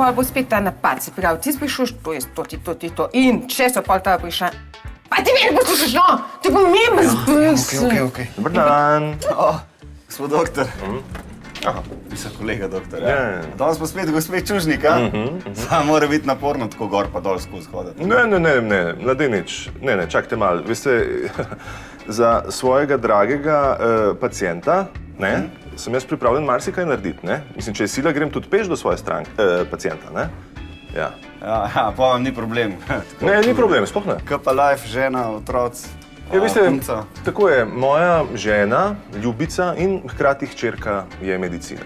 pa bo spet ta napad. Se pravi, ti sprašuješ, to je to. In če so pol tega prišla, pa ti meni poslušaš, no, to je pomemben zbrs. Okej. Dobar dan. Gospod doktor. Pisal kolega doktor, ja? Danes pa spet gospod Čužnik, a? Samo mora biti naporno tako gor pa dol skozi hoditi. Ne, mladenič, ne, čakajte malo. Veste, za svojega dragega pacienta, ne, sem jaz pripravljen marsikaj narediti, ne? Mislim, če je sila, grem tudi peš do svoje pacienta, ne? Ja. Ja, pa vam ni problem. Ne, ni problem, sploh ne. Kaj pa life, žena, otroci, Ja, veste, punca? tako je, moja žena, ljubica in hkrati hčerka je medicina.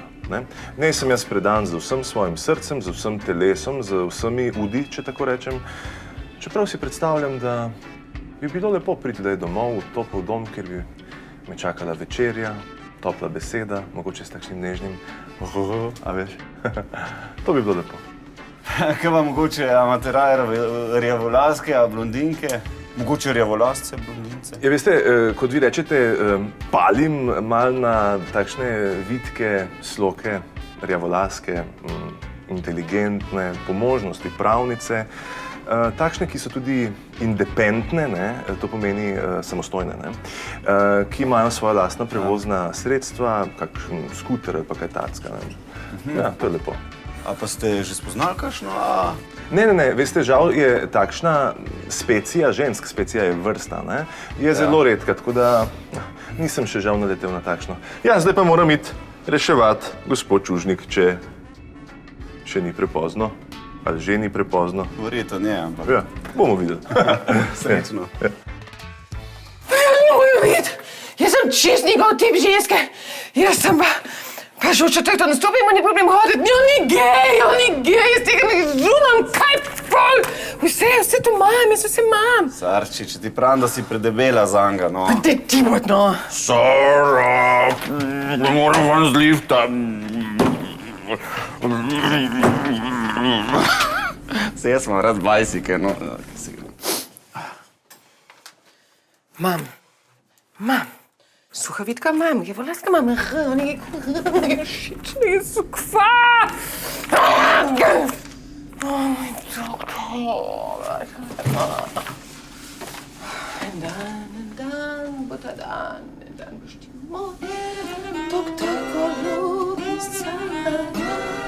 Ne sem jaz predan z vsem svojim srcem, z vsem telesom, z vsemi udi, če tako rečem. Čeprav si predstavljam, da bi bilo lepo priti domov, v topel dom, kjer bi me čakala večerja, topla beseda, mogoče s takšnim nežnim a veš, to bi bilo lepo. Kaj pa mogoče imate raje rjavolaske, a blondinke? Mogoče rjavolasce, blondince? Ja, veste, kot vi rečete, palim mal na takšne vitke, sloke, rjavolaske, inteligentne, po možnosti pravnice, takšne, ki so tudi independentne, ne, to pomeni samostojne, ne, ki imajo svoja lastna prevozna sredstva, kakšen skuter ali pa kaj tacka. Ja, to je lepo. A pa ste že spoznali kakšno? Ne, veste, žal je takšna specija, žensk specija je vrsta, ne, je zelo redka, tako da nisem še žal naletel na takšno. Ja, zdaj pa moram iti reševati gospod Čužnik, če še ni prepozno, ali že ni prepozno. Verjetno ne, ampak... Ja, bomo videli. Srečno. Ne moram videti, jaz sem čist njegov tip ženske. Jaz sem pa že v četrto nastopim, ni problem hoditi. On ni gej, jaz tega ne razumem, kaj pol. Vse to imam, jaz vse imam. Sarči, če ti pravim, da si predebela zanga, no. Da ti bod, no. Sara, moram van z lifta. Se jaz imam rad bajsike, no. Mam. Suhavitka mam, rjavolaska mam, nekaj šičnega sukva. Moj doktor. En dan bo ta dan boš ti moj doktor, ko ljubi sama.